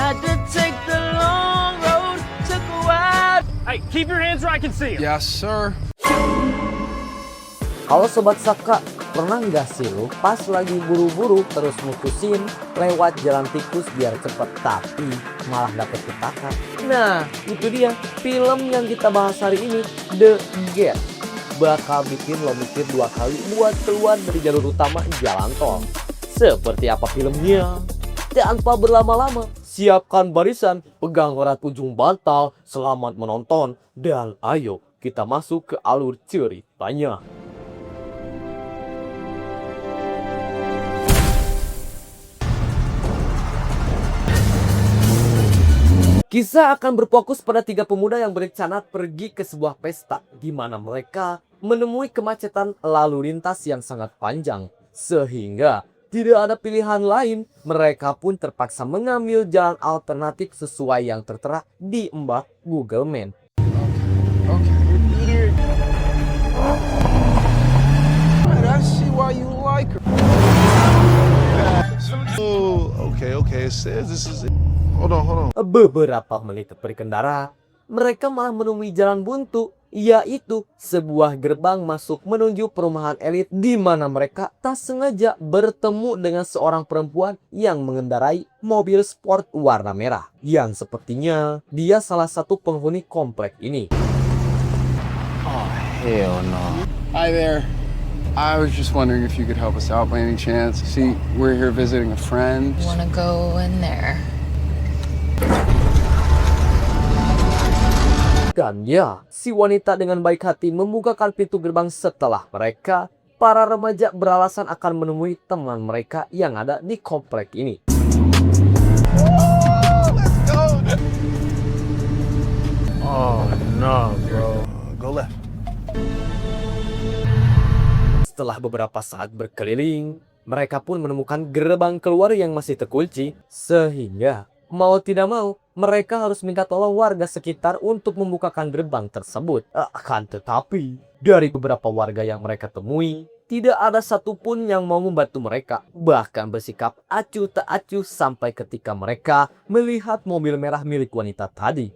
had to take the long road, took a while. Hey, keep your hands where I can see 'em. Yes, sir. Halo Sobat Saka, pernah nggak sih lu pas lagi buru-buru terus mutusin lewat jalan tikus biar cepet tapi malah dapet petaka? Nah, itu dia film yang kita bahas hari ini, The Gate. Bakal bikin lo mikir dua kali buat keluar dari jalur utama jalan tol. Seperti apa filmnya? Tanpa berlama-lama, siapkan barisan, pegang erat ujung bantal, selamat menonton, dan ayo kita masuk ke alur ceritanya. Kisah akan berfokus pada tiga pemuda yang berencana pergi ke sebuah pesta di mana mereka menemui kemacetan lalu lintas yang sangat panjang. Sehingga tidak ada pilihan lain, mereka pun terpaksa mengambil jalan alternatif sesuai yang tertera di mbak Google Maps. I see why you like her. Oh, okay. It says this is it. Hold on. Beberapa menit berkendara, mereka malah menemui jalan buntu, yaitu sebuah gerbang masuk menuju perumahan elit di mana mereka tak sengaja bertemu dengan seorang perempuan yang mengendarai mobil sport warna merah, yang sepertinya dia salah satu penghuni komplek ini. Oh, hell no. Hi there. I was just wondering if you could help us out by any chance. See, we're here visiting a friend. Wanna go in there? Dan ya, si wanita dengan baik hati membukakan pintu gerbang setelah mereka, para remaja beralasan akan menemui teman mereka yang ada di komplek ini. Oh no, bro. Go left. Setelah beberapa saat berkeliling, mereka pun menemukan gerbang keluar yang masih terkunci, sehingga mau tidak mau, mereka harus minta tolong warga sekitar untuk membukakan gerbang tersebut. Akan tetapi, dari beberapa warga yang mereka temui, tidak ada satupun yang mau membantu mereka. Bahkan bersikap acuh tak acuh sampai ketika mereka melihat mobil merah milik wanita tadi.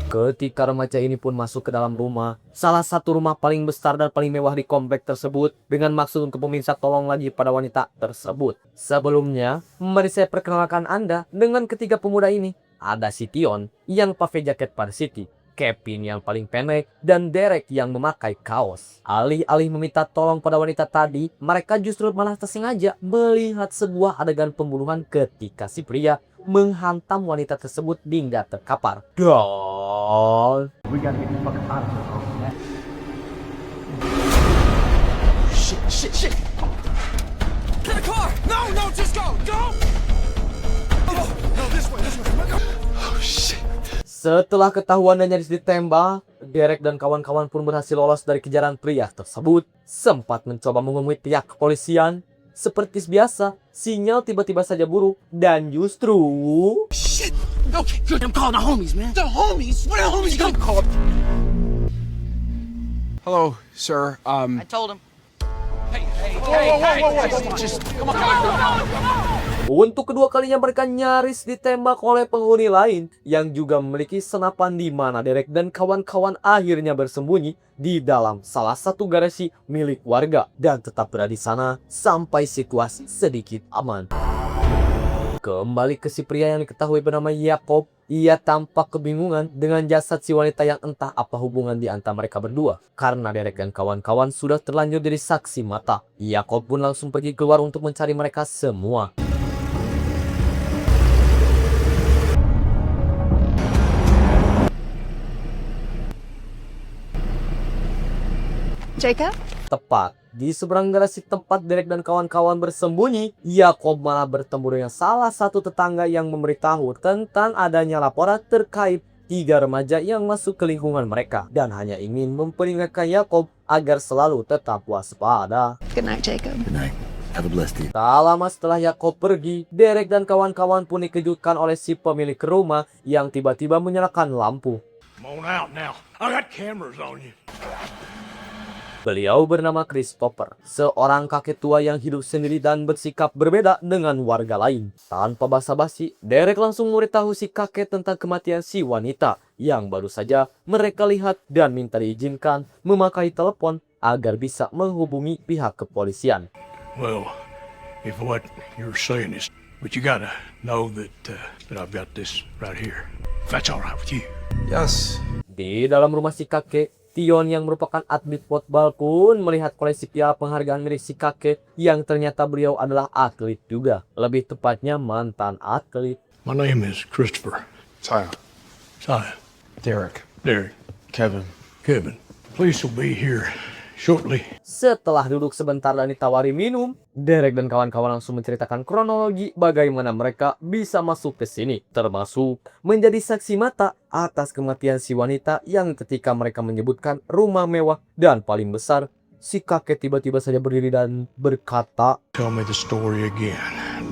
Ketika remaja ini pun masuk ke dalam rumah, salah satu rumah paling besar dan paling mewah di komplek tersebut, dengan maksud untuk meminta tolong lagi pada wanita tersebut. Sebelumnya, mari saya perkenalkan Anda dengan ketiga pemuda ini. Ada si Tion yang pakai jaket varsity, Kevin yang paling pendek, dan Derek yang memakai kaos. Alih-alih meminta tolong pada wanita tadi, mereka justru malah tersengaja melihat sebuah adegan pembunuhan ketika si pria menghantam wanita tersebut hingga terkapar. Dan Shit. Get a car! No, just go! No, this way. Oh shit. setelah ketahuan dan nyaris ditembak, Derek dan kawan-kawan pun berhasil lolos dari kejaran pria tersebut. Sempat mencoba menghubungi pihak kepolisian. Seperti biasa, sinyal tiba-tiba saja buruk dan justru... Shit! Okay, good. I'm calling the homies, man. The homies? What the homies you gonna call? Hello, sir. I told him. Just come on. Untuk kedua kalinya mereka nyaris ditembak oleh penghuni lain yang juga memiliki senapan, di mana Derek dan kawan-kawan akhirnya bersembunyi di dalam salah satu garasi milik warga dan tetap berada di sana sampai situasi sedikit aman. Kembali ke si pria yang diketahui bernama Jacob, ia tampak kebingungan dengan jasad si wanita yang entah apa hubungan di antara mereka berdua. Karena Derek dan kawan-kawan sudah terlanjur jadi saksi mata, Jacob pun langsung pergi keluar untuk mencari mereka semua. Jacob? Tepat di seberang garasi tempat Derek dan kawan-kawan bersembunyi, Jacob malah bertemu dengan salah satu tetangga yang memberitahu tentang adanya laporan terkait 3 remaja yang masuk ke lingkungan mereka dan hanya ingin memperingatkan Jacob agar selalu tetap waspada. Good night, Jacob. Good night. Have a blessed day. Tak lama setelah Jacob pergi, Derek dan kawan-kawan pun dikejutkan oleh si pemilik rumah yang tiba-tiba menyalakan lampu. Come on out now. I got cameras on you. Beliau bernama Christopher, seorang kakek tua yang hidup sendiri dan bersikap berbeda dengan warga lain. Tanpa basa-basi, Derek langsung memberitahu si kakek tentang kematian si wanita yang baru saja mereka lihat dan minta diizinkan memakai telepon agar bisa menghubungi pihak kepolisian. Well, if what you're saying is, but you gotta know that I've got this right here. If that's all right with you. Yes. Di dalam rumah si kakek, Tion yang merupakan atlet football pun melihat koleksi piala penghargaan milik si kakek yang ternyata beliau adalah atlet juga. Lebih tepatnya mantan atlet. My name is Christopher. Tyler. Simon. Derek. Derek. Kevin. Kevin. Police will be here shortly. Setelah duduk sebentar dan ditawari minum, Derek dan kawan-kawan langsung menceritakan kronologi bagaimana mereka bisa masuk ke sini, termasuk menjadi saksi mata atas kematian si wanita yang ketika mereka menyebutkan rumah mewah dan paling besar, si kakek tiba-tiba saja berdiri dan berkata, Tell me the story again.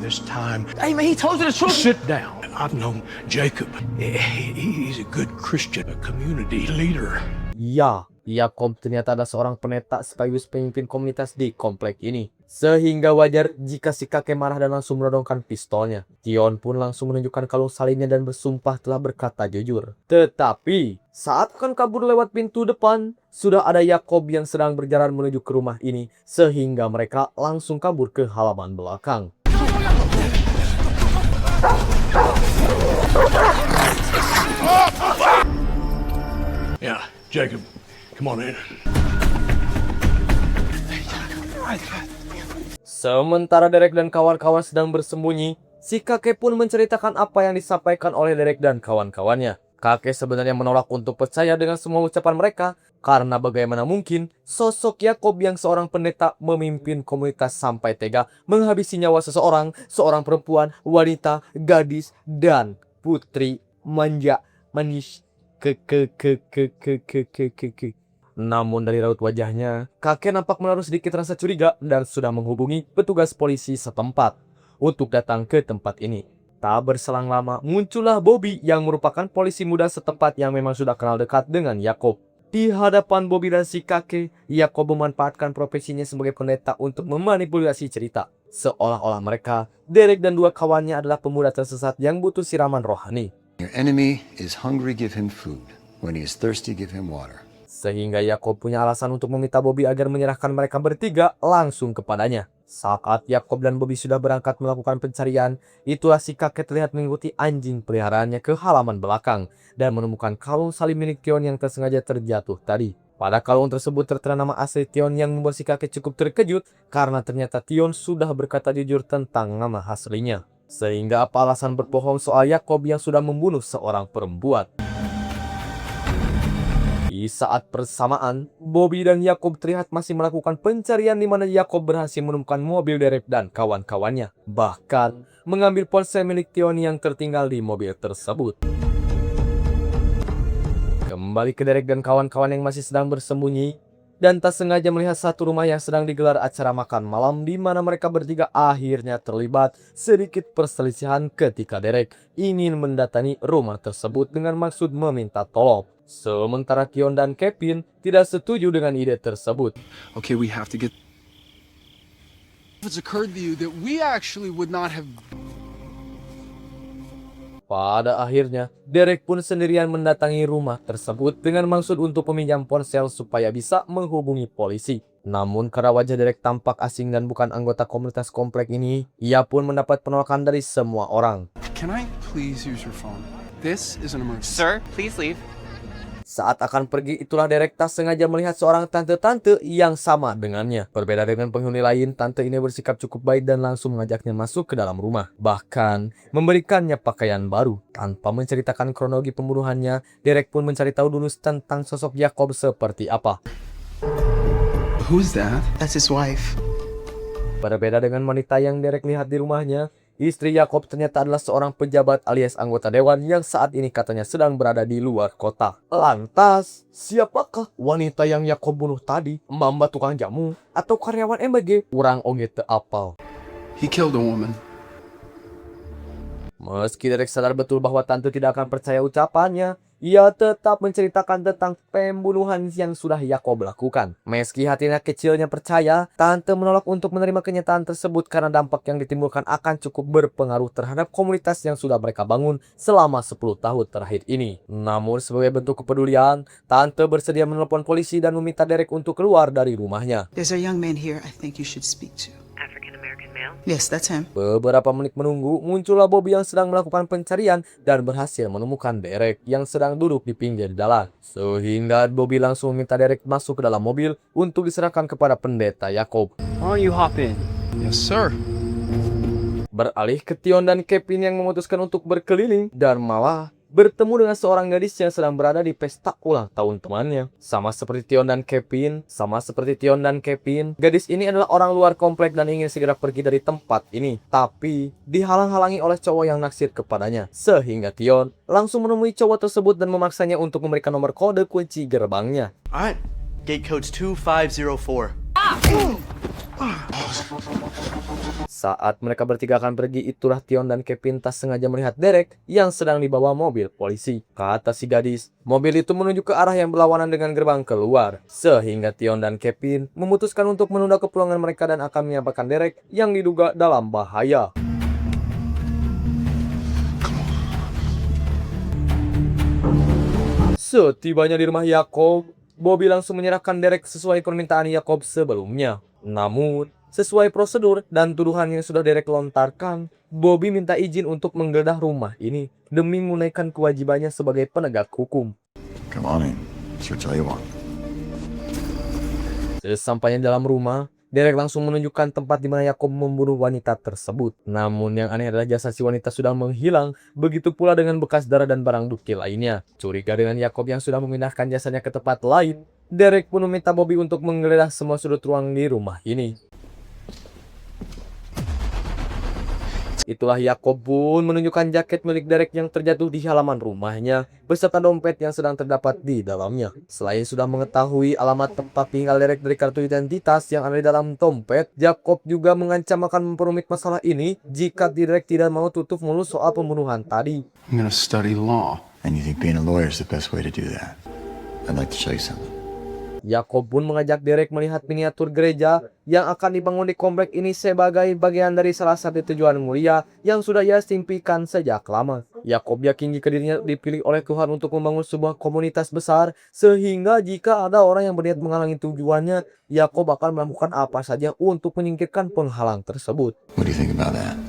This time, Hey, man, he told you the truth. sit down. I've known Jacob. He's a good Christian, a community leader. ya, Yakob ternyata adalah seorang pendeta sekaligus pemimpin komunitas di komplek ini. Sehingga wajar jika si kakek marah dan langsung menodongkan pistolnya. Tion pun langsung menunjukkan kalung salinnya dan bersumpah telah berkata jujur. Tetapi, saat akan kabur lewat pintu depan, sudah ada Yakob yang sedang berjalan menuju ke rumah ini. Sehingga mereka langsung kabur ke halaman belakang. Yeah, Jacob, come on in. Sementara Derek dan kawan-kawan sedang bersembunyi, si kakek pun menceritakan apa yang disampaikan oleh Derek dan kawan-kawannya. Kakek sebenarnya menolak untuk percaya dengan semua ucapan mereka, karena bagaimana mungkin sosok Yakob yang seorang pendeta memimpin komunitas sampai tega menghabisi nyawa seseorang, seorang perempuan, wanita, gadis, dan putri manja manis ke. Namun dari raut wajahnya, kakek nampak menaruh sedikit rasa curiga dan sudah menghubungi petugas polisi setempat untuk datang ke tempat ini. Tak berselang lama, muncullah Bobby yang merupakan polisi muda setempat yang memang sudah kenal dekat dengan Yakob. Di hadapan Bobby dan si kakek, Yakob memanfaatkan profesinya sebagai pendeta untuk memanipulasi cerita. Seolah-olah mereka, Derek dan dua kawannya adalah pemuda tersesat yang butuh siraman rohani. Your enemy is hungry, give him food. When he is thirsty, give him water. Sehingga Yakob punya alasan untuk meminta Bobby agar menyerahkan mereka bertiga langsung kepadanya. Saat Yakob dan Bobby sudah berangkat melakukan pencarian, itulah si kakek terlihat mengikuti anjing peliharaannya ke halaman belakang dan menemukan kalung salib milik Tion yang tersengaja terjatuh tadi. Pada kalung tersebut tertera nama asli Tion yang membuat si kakek cukup terkejut karena ternyata Tion sudah berkata jujur tentang nama aslinya. Sehingga apa alasan berbohong soal Yakob yang sudah membunuh seorang perempuan. Di saat bersamaan, Bobby dan Yakob terlihat masih melakukan pencarian di mana Yakob berhasil menemukan mobil Derek dan kawan-kawannya. Bahkan, mengambil ponsel milik Tion yang tertinggal di mobil tersebut. Kembali ke Derek dan kawan-kawan yang masih sedang bersembunyi, dan tak sengaja melihat satu rumah yang sedang digelar acara makan malam di mana mereka bertiga akhirnya terlibat sedikit perselisihan ketika Derek ingin mendatangi rumah tersebut dengan maksud meminta tolong. Sementara Tion dan Kevin tidak setuju dengan ide tersebut. Okay, we have to get... It's occurred to you that we actually would not have... Pada akhirnya, Derek pun sendirian mendatangi rumah tersebut dengan maksud untuk meminjam ponsel supaya bisa menghubungi polisi. Namun karena wajah Derek tampak asing dan bukan anggota komunitas komplek ini, ia pun mendapat penolakan dari semua orang. Can I please use your phone? This is an emergency. Sir, please leave. Saat akan pergi, itulah Derek tak sengaja melihat seorang tante-tante yang sama dengannya. Berbeda dengan penghuni lain, tante ini bersikap cukup baik dan langsung mengajaknya masuk ke dalam rumah. Bahkan, memberikannya pakaian baru. Tanpa menceritakan kronologi pembunuhannya, Derek pun mencari tahu dulu tentang sosok Yakob seperti apa. Who's that? That's his wife. Berbeda dengan wanita yang Derek lihat di rumahnya, istri Yakob ternyata adalah seorang pejabat alias anggota dewan yang saat ini katanya sedang berada di luar kota. Lantas, siapakah wanita yang Yakob bunuh tadi? Mbak tukang jamu atau karyawan MBG? Kurang oge teu apal. He killed a woman. Meski Derek sadar betul bahwa tante tidak akan percaya ucapannya, ia tetap menceritakan tentang pembunuhan yang sudah Yakob lakukan. Meski hatinya kecilnya percaya, tante menolak untuk menerima kenyataan tersebut karena dampak yang ditimbulkan akan cukup berpengaruh terhadap komunitas yang sudah mereka bangun selama 10 tahun terakhir ini. Namun sebagai bentuk kepedulian, tante bersedia menelpon polisi dan meminta Derek untuk keluar dari rumahnya. There's a young man here I think you should speak to. African-American male? Yes, that's him. Beberapa menit menunggu, muncullah Bobby yang sedang melakukan pencarian dan berhasil menemukan Derek yang sedang duduk di pinggir jalan. Sehingga Bobby langsung meminta Derek masuk ke dalam mobil untuk diserahkan kepada pendeta Yakob. Why don't you hop in? Yes, sir. Beralih ke Tion dan Kevin yang memutuskan untuk berkeliling dan malah bertemu dengan seorang gadis yang sedang berada di pesta ulang tahun temannya. Sama seperti Tion dan Kevin, gadis ini adalah orang luar komplek dan ingin segera pergi dari tempat ini. Tapi dihalang-halangi oleh cowok yang naksir kepadanya. Sehingga Tion langsung menemui cowok tersebut dan memaksanya untuk memberikan nomor kode kunci gerbangnya. Alright, gate code's 2504. Saat mereka bertiga akan pergi, itulah Tion dan Kevin tak sengaja melihat Derek yang sedang dibawa mobil polisi. Kata si gadis, mobil itu menuju ke arah yang berlawanan dengan gerbang keluar. Sehingga Tion dan Kevin memutuskan untuk menunda kepulangan mereka dan akan menyampaikan Derek yang diduga dalam bahaya. Setibanya di rumah Yakob, Bobby langsung menyerahkan Derek sesuai permintaan Yakob sebelumnya. Namun, sesuai prosedur dan tuduhan yang sudah Derek lontarkan, Bobby minta izin untuk menggeledah rumah ini demi menunaikan kewajibannya sebagai penegak hukum. Come on in. Search all you want. Sesampainya dalam rumah, Derek langsung menunjukkan tempat di mana Yakob membunuh wanita tersebut. Namun yang aneh adalah jasad si wanita sudah menghilang, begitu pula dengan bekas darah dan barang bukti lainnya. Curiga dengan Yakob yang sudah memindahkan jasadnya ke tempat lain, Derek pun meminta Bobby untuk menggeledah semua sudut ruang di rumah ini. Itulah Yakob pun menunjukkan jaket milik Derek yang terjatuh di halaman rumahnya beserta dompet yang sedang terdapat di dalamnya. Selain sudah mengetahui alamat tempat tinggal Derek dari kartu identitas yang ada di dalam dompet, Yakob juga mengancam akan memperumit masalah ini jika Derek tidak mau tutup mulut soal pembunuhan tadi. I'm gonna study law. And you think being a lawyer is the best way to do that? I'd like to show you something. Yakob pun mengajak Derek melihat miniatur gereja yang akan dibangun di komplek ini sebagai bagian dari salah satu tujuan mulia yang sudah ia impikan sejak lama. Yakob yakin jika dirinya dipilih oleh Tuhan untuk membangun sebuah komunitas besar, sehingga jika ada orang yang berniat menghalangi tujuannya, Yakob akan melakukan apa saja untuk menyingkirkan penghalang tersebut. What do you think about that?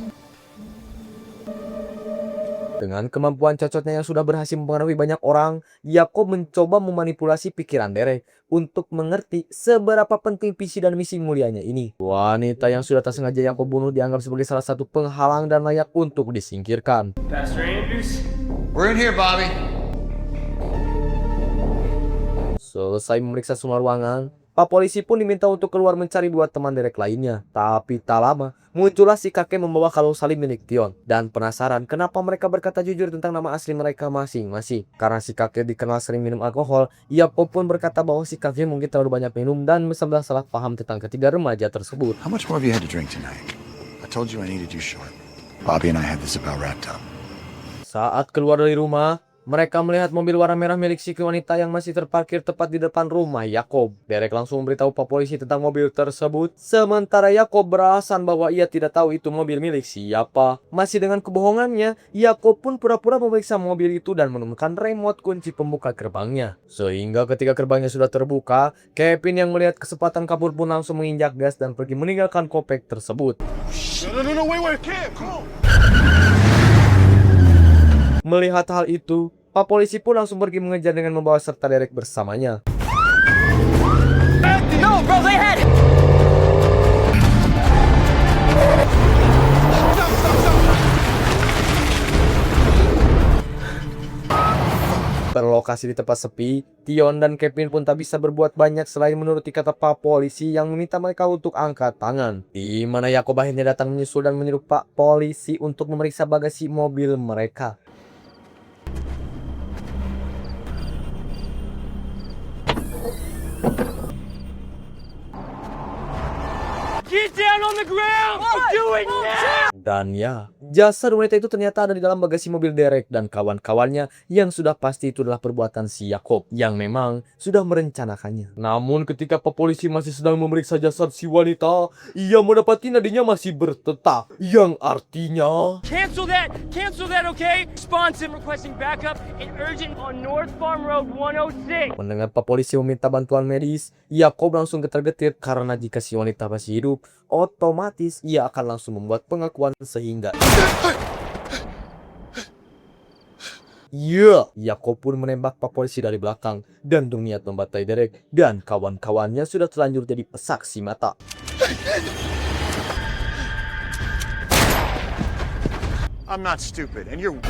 Dengan kemampuan cocotnya yang sudah berhasil mempengaruhi banyak orang, Yakob mencoba memanipulasi pikiran Derek untuk mengerti seberapa penting visi dan misi mulianya ini. Wanita yang sudah tak sengaja Yakob bunuh dianggap sebagai salah satu penghalang dan layak untuk disingkirkan. Pastor Andrews? We're in here, Bobby. Selesai memeriksa semua ruangan, Pak polisi pun diminta untuk keluar mencari dua teman Derek lainnya. Tapi tak lama, muncullah si kakek membawa kalung salib milik Tion. Dan penasaran kenapa mereka berkata jujur tentang nama asli mereka masing-masing. Karena si kakek dikenal sering minum alkohol, Yakob pun berkata bahwa si kakek mungkin terlalu banyak minum dan sedang salah paham tentang ketiga remaja tersebut. How much more have you had to drink tonight? I told you I needed you short. Bobby and I had this about wrapped up. Saat keluar dari rumah, mereka melihat mobil warna merah milik si wanita yang masih terparkir tepat di depan rumah Yakob. Derek langsung memberitahu Pak polisi tentang mobil tersebut. Sementara Yakob beralasan bahwa ia tidak tahu itu mobil milik siapa. Masih dengan kebohongannya, Yakob pun pura-pura memeriksa mobil itu dan menemukan remote kunci pembuka gerbangnya. Sehingga ketika gerbangnya sudah terbuka, Kevin yang melihat kesempatan kabur pun langsung menginjak gas dan pergi meninggalkan komplek tersebut. No, wait, Kev, come on. Melihat hal itu, Pak polisi pun langsung pergi mengejar dengan membawa serta Derek bersamanya. No, bro, lay ahead! Berlokasi di tempat sepi, Tion dan Kevin pun tak bisa berbuat banyak selain menuruti kata Pak polisi yang meminta mereka untuk angkat tangan. Di mana Yakob akhirnya datang menyusul dan menyuruh Pak polisi untuk memeriksa bagasi mobil mereka. Get down on the ground! I'm doing now! Dan ya, Jasad wanita itu ternyata ada di dalam bagasi mobil Derek dan kawan-kawannya yang sudah pasti itu adalah perbuatan si Jacob yang memang sudah merencanakannya. Namun ketika polisi masih sedang memeriksa jasad si wanita, ia mendapati nadinya masih berdetak, yang artinya Cancel that, okay? Sponson requesting backup and urgent on North Farm Road 106. mendengar polisi meminta bantuan medis, Jacob langsung getar-getir karena jika si wanita masih hidup, otomatis ia akan langsung membuat pengakuan sehingga Jacob pun menembak polisi dari belakang dan berniat membantai Derek dan kawan-kawannya sudah terlanjur jadi pesaksi mata. I'm not stupid, and you're...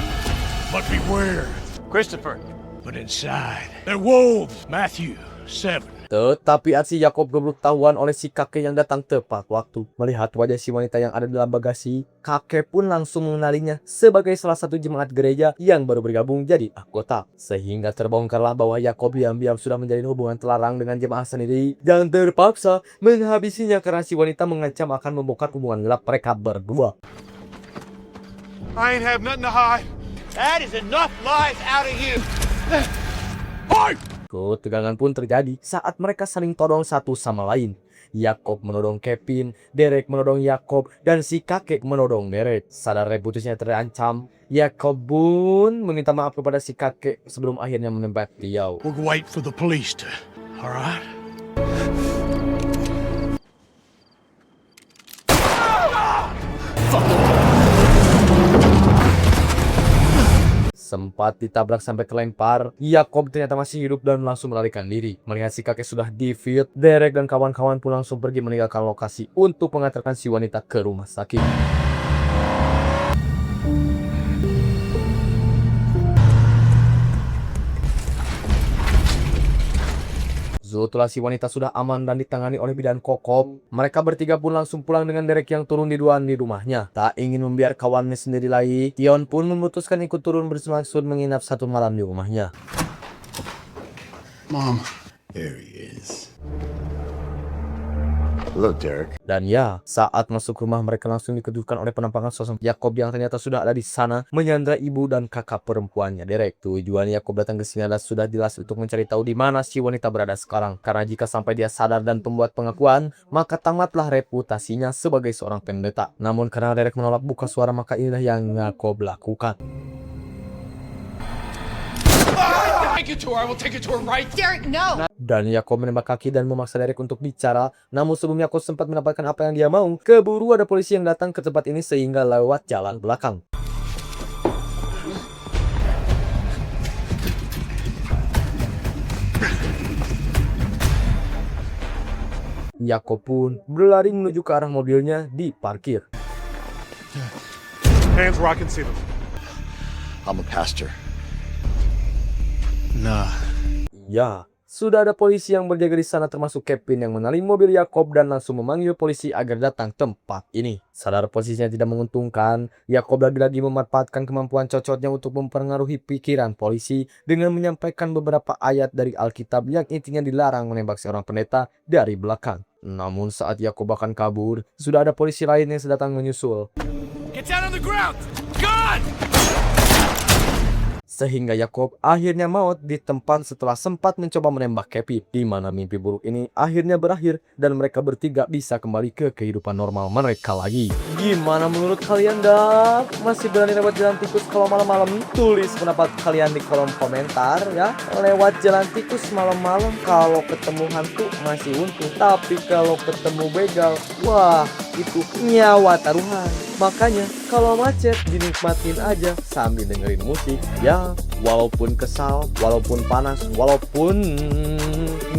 But beware. Christopher. But inside, they're wolves. Matthew 7. Tetapi si Jacob belum tahuan oleh si kakek yang datang tepat waktu. Melihat wajah si wanita yang ada dalam bagasi, kakek pun langsung mengenalinya sebagai salah satu jemaat gereja yang baru bergabung jadi anggota. Sehingga terbongkarlah bahwa Jacob diam-diam sudah menjalin hubungan terlarang dengan jemaah sendiri dan terpaksa menghabisinya karena si wanita mengancam akan membongkar hubungan gelap mereka berdua. I ain't have nothing to hide. That is enough lies out of you. Ketegangan pun terjadi saat mereka saling todong satu sama lain. Jacob menodong Kevin, Derek menodong Jacob, dan si kakek menodong Derek. Sadar reputasinya terancam, Jacob pun meminta maaf kepada si kakek sebelum akhirnya menembak beliau. We'll wait for the police to. All right? Sempat ditabrak sampai kelempar, Jacob ternyata masih hidup dan langsung melarikan diri. Melihat si kakek sudah defeat, Derek dan kawan-kawan pun langsung pergi meninggalkan lokasi untuk mengantarkan si wanita ke rumah sakit. Setelah si wanita sudah aman dan ditangani oleh bidan kokob, mereka bertiga pun langsung pulang dengan Derek yang turun duluan di rumahnya. Tak ingin membiarkan kawannya sendiri lagi, Tion pun memutuskan ikut turun bermaksud menginap satu malam di rumahnya. Mom. There he is. Hello, Derek. Dan ya, saat masuk rumah mereka langsung dikejutkan oleh penampakan sosok Jacob yang ternyata sudah ada di sana menyandra ibu dan kakak perempuannya Derek. Tujuan Jacob datang ke sini adalah sudah jelas untuk mencari tahu di mana si wanita berada sekarang. Karena jika sampai dia sadar dan membuat pengakuan, maka tamatlah reputasinya sebagai seorang pendeta. Namun karena Derek menolak buka suara, maka inilah yang Jacob lakukan. Derek, no! Dan Jacob menembak kaki dan memaksa Derek untuk bicara. Namun sebelum Jacob sempat mendapatkan apa yang dia mau, keburu ada polisi yang datang ke tempat ini sehingga lewat jalan belakang. Jacob pun berlari menuju ke arah mobilnya di parkir. Hands where I can see them. I'm a pastor. Nah. Ya, sudah ada polisi yang berjaga di sana termasuk Kevin yang mengenali mobil Jacob dan langsung memanggil polisi agar datang tempat ini. Sadar posisinya tidak menguntungkan, Jacob lagi-lagi memanfaatkan kemampuan cocotnya untuk mempengaruhi pikiran polisi dengan menyampaikan beberapa ayat dari Alkitab yang intinya dilarang menembak seorang pendeta dari belakang. Namun saat Jacob akan kabur, sudah ada polisi lain yang sedang menyusul. Get down on the ground! God! Sehingga Jacob akhirnya maut di tempat setelah sempat mencoba menembak Kevin, di mana mimpi buruk ini akhirnya berakhir dan mereka bertiga bisa kembali ke kehidupan normal mereka lagi. Gimana menurut kalian, dak? Masih berani lewat jalan tikus kalau malam-malam? Tulis pendapat kalian di kolom komentar ya. Lewat jalan tikus malam-malam kalau ketemu hantu masih untung, tapi kalau ketemu begal, wah itu nyawa taruhan. Makanya kalau macet dinikmatin aja sambil dengerin musik ya. Walaupun kesal, walaupun panas, walaupun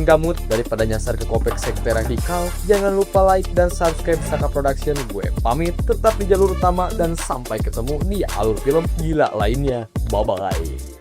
gamut, daripada nyasar ke kompleks sekte radikal, jangan lupa like dan subscribe Saka Production. Gue pamit, tetap di jalur utama dan sampai ketemu di alur film gila lainnya. Bye bye.